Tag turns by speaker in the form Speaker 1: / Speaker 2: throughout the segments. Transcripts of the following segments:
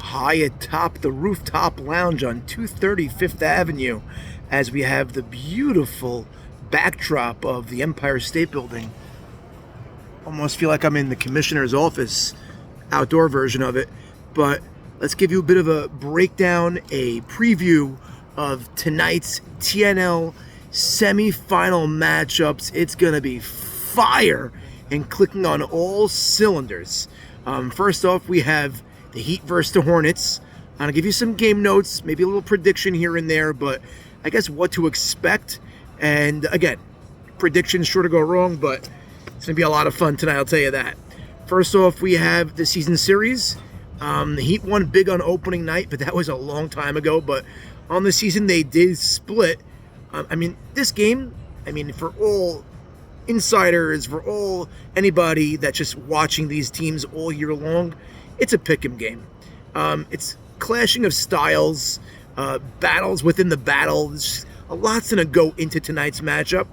Speaker 1: high atop the rooftop lounge on 230 Fifth Avenue as we have the beautiful backdrop of the Empire State Building. Almost feel like I'm in the commissioner's office, outdoor version of it. But let's give you a bit of a breakdown, a preview of tonight's TNL semifinal matchups. It's going to be fire and clicking on all cylinders. First off, we have the Heat versus the Hornets. I'm going to give you some game notes, maybe a little prediction here and there, but I guess what to expect. And again, predictions sure to go wrong, but it's going to be a lot of fun tonight, I'll tell you that. First off, we have the season series. The Heat won big on opening night, but that was a long time ago. But on the season, they did split. This game, for all insiders, for all anybody that's just watching these teams all year long, it's a pick'em game. It's clashing of styles, battles within the battle. There's a lot's going to go into tonight's matchup.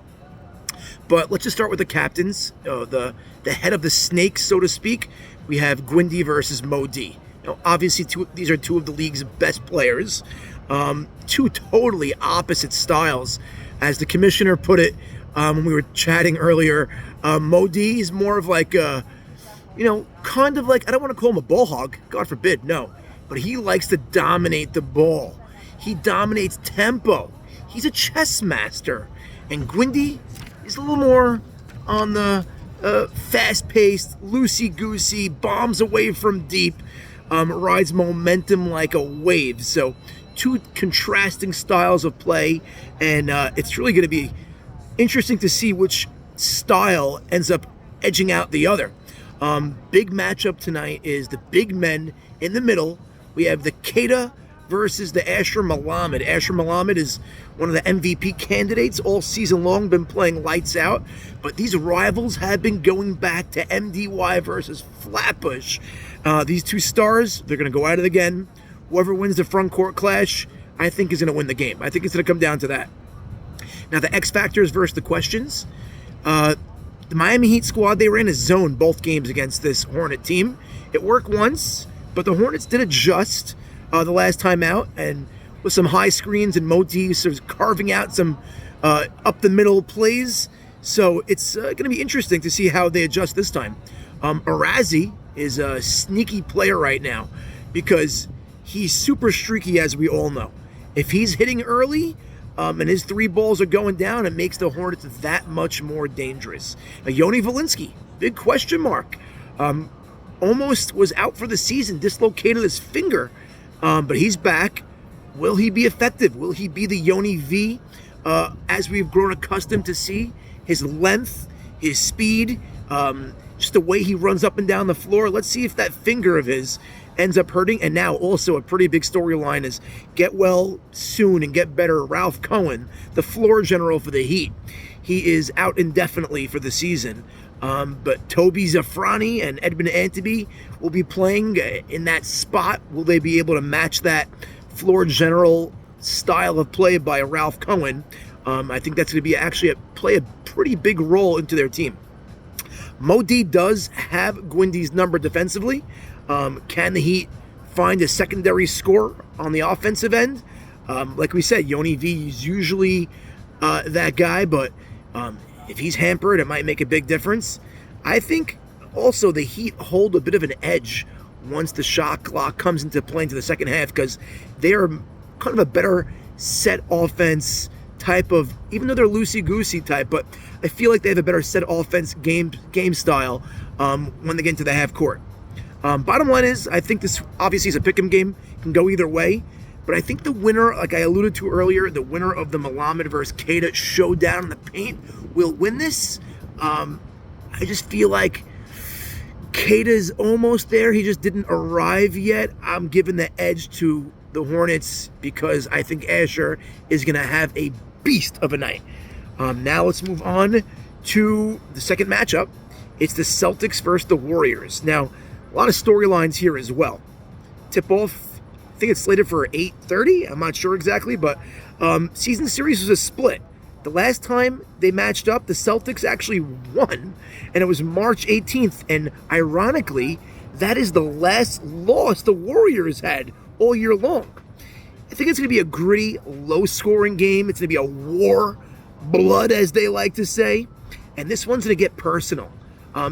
Speaker 1: But let's just start with the captains, the head of the snake, so to speak. We have Gwindy versus Mo D. Now, obviously, these are two of the league's best players. Two totally opposite styles. As the commissioner put it when we were chatting earlier, Mo D is more of like kind of like, I don't want to call him a ball hog, God forbid, no. But he likes to dominate the ball. He dominates tempo. He's a chess master. And Gwindy is a little more on the fast-paced, loosey-goosey, bombs away from deep, rides momentum like a wave. So two contrasting styles of play, and it's really going to be interesting to see which style ends up edging out the other. Big matchup tonight is the big men in the middle. We have the Queta versus the Asher Malamed. Asher Malamed is one of the MVP candidates all season long, been playing lights out. But these rivals have been going back to MDY versus Flatbush. These two stars, they're going to go at it again. Whoever wins the front court clash, I think is going to win the game. I think it's going to come down to that. Now, the X Factors versus the questions. The Miami Heat squad, they ran a zone both games against this Hornet team. It worked once, but the Hornets did adjust the last time out, and with some high screens and Moti sort of carving out some up-the-middle plays. So it's going to be interesting to see how they adjust this time. Arazi is a sneaky player right now because he's super streaky, as we all know. If he's hitting early, and his three balls are going down, it makes the Hornets that much more dangerous. Yoni Valinsky, big question mark. Almost was out for the season, dislocated his finger, but he's back. Will he be effective? Will he be the Yoni V as we've grown accustomed to see? His length, his speed, just the way he runs up and down the floor. Let's see if that finger of his ends up hurting. And now also a pretty big storyline is get well soon and get better. Ralph Cohen, the floor general for the Heat. He is out indefinitely for the season. But Toby Zafrani and Edmund Anteby will be playing in that spot. Will they be able to match that floor general style of play by Ralph Cohen? I think that's going to be actually play a pretty big role into their team. Mo D does have Gwindy's number defensively. Can the Heat find a secondary score on the offensive end? Like we said, Yoni V is usually that guy, but if he's hampered, it might make a big difference. I think also the Heat hold a bit of an edge once the shot clock comes into play into the second half because they are kind of a better set offense type of, even though they're loosey-goosey type, but I feel like they have a better set offense game style when they get into the half court. Bottom line is, I think this obviously is a pick'em game, can go either way, but I think the winner, like I alluded to earlier, the winner of the Malamed versus Queta showdown in the paint will win this. I just feel like Queta's almost there. He just didn't arrive yet. I'm giving the edge to the Hornets because I think Asher is going to have a beast of a night. Now let's move on to the second matchup. It's the Celtics versus the Warriors. Now, a lot of storylines here as well. Tip-off, I think it's slated for 8:30. I'm not sure exactly, but season series was a split. The last time they matched up, the Celtics actually won, and it was March 18th. And ironically, that is the last loss the Warriors had all year long. I think it's going to be a gritty, low-scoring game. It's going to be a war, blood, as they like to say. And this one's going to get personal.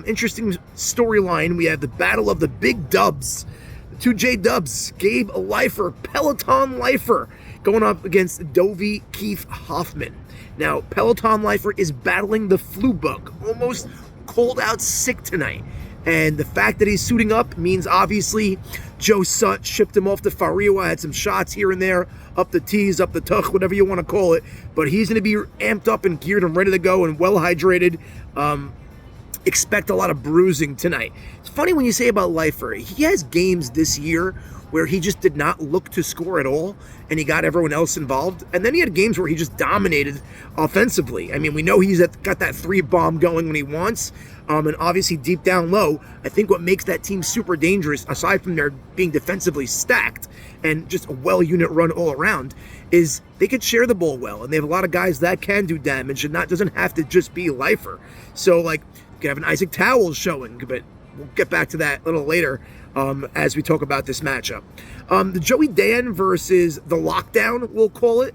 Speaker 1: Interesting storyline. We have the battle of the big dubs. The two J-dubs, Gabe Lifer, Peloton Lifer, going up against Dovey Keith Hoffman. Now, Peloton Lifer is battling the flu bug, almost called out sick tonight. And the fact that he's suiting up means obviously Joe Sut shipped him off to Fariwa, had some shots here and there, up the tees, up the tuck, whatever you want to call it. But he's going to be amped up and geared and ready to go and well hydrated. Expect a lot of bruising tonight. It's funny when you say about Lifer, he has games this year where he just did not look to score at all, and he got everyone else involved. And then he had games where he just dominated offensively. I mean, we know he's got that 3-bomb going when he wants, and obviously deep down low, I think what makes that team super dangerous, aside from their being defensively stacked and just a well-unit run all around, is they could share the ball well, and they have a lot of guys that can do damage, and doesn't have to just be Lifer. So, like, you could have an Isaac Towell showing, but we'll get back to that a little later as we talk about this matchup. The Joey Dan versus the Lockdown, we'll call it.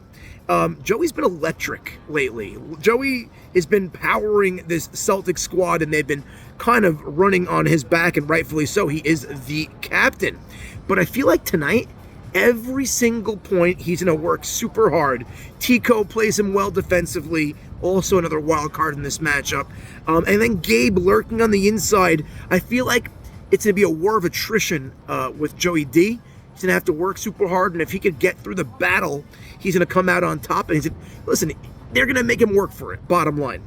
Speaker 1: Joey's been electric lately. Joey has been powering this Celtics squad, and they've been kind of running on his back, and rightfully so. He is the captain. But I feel like tonight, every single point, he's going to work super hard. Tico plays him well defensively, also another wild card in this matchup. And then Gabe lurking on the inside. I feel like it's going to be a war of attrition with Joey D. He's going to have to work super hard, and if he could get through the battle, he's going to come out on top. And listen, they're going to make him work for it, bottom line.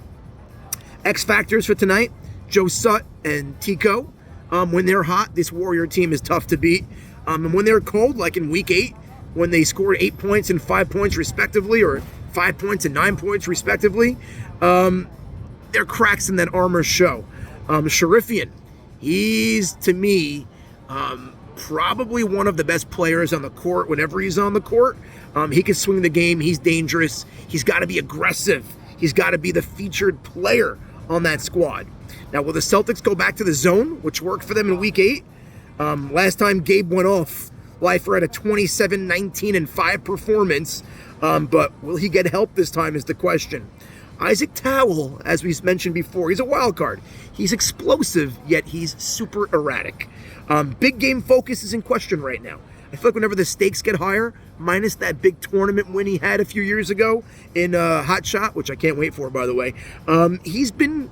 Speaker 1: X factors for tonight, Joe Sut and Tico. When they're hot, this Warrior team is tough to beat. And when they're cold, like in Week 8, when they scored 8 points and 5 points respectively, or 5 points and 9 points respectively, their cracks in that armor show. Sharifian, he's, to me, probably one of the best players on the court whenever he's on the court. He can swing the game. He's dangerous. He's got to be aggressive. He's got to be the featured player on that squad. Now, will the Celtics go back to the zone, which worked for them in Week 8? Last time Gabe went off, Lifer had a 27, 19, and 5 performance. But will he get help this time is the question. Isaac Towell, as we mentioned before, he's a wild card. He's explosive, yet he's super erratic. Big game focus is in question right now. I feel like whenever the stakes get higher, minus that big tournament win he had a few years ago in Hot Shot, which I can't wait for, by the way, he's been,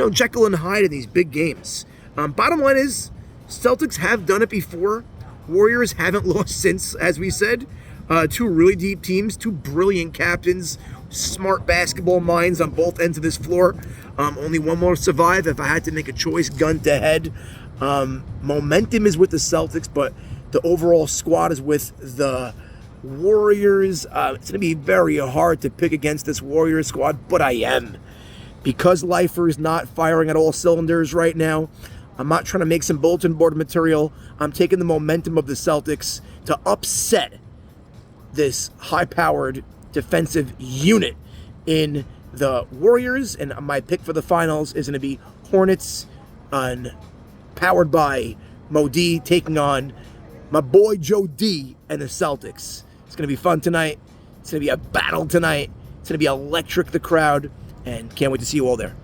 Speaker 1: Jekyll and Hyde in these big games. Bottom line is, Celtics have done it before. Warriors haven't lost since, as we said. Two really deep teams, two brilliant captains, smart basketball minds on both ends of this floor. Only one more survive if I had to make a choice, gun to head. Momentum is with the Celtics, but the overall squad is with the Warriors. It's going to be very hard to pick against this Warriors squad, but I am. Because Lifer is not firing at all cylinders right now, I'm not trying to make some bulletin board material. I'm taking the momentum of the Celtics to upset this high-powered defensive unit in the Warriors. And my pick for the finals is going to be Hornets powered by Mo D taking on my boy Joe D and the Celtics. It's going to be fun tonight. It's going to be a battle tonight. It's going to be electric, the crowd, and can't wait to see you all there.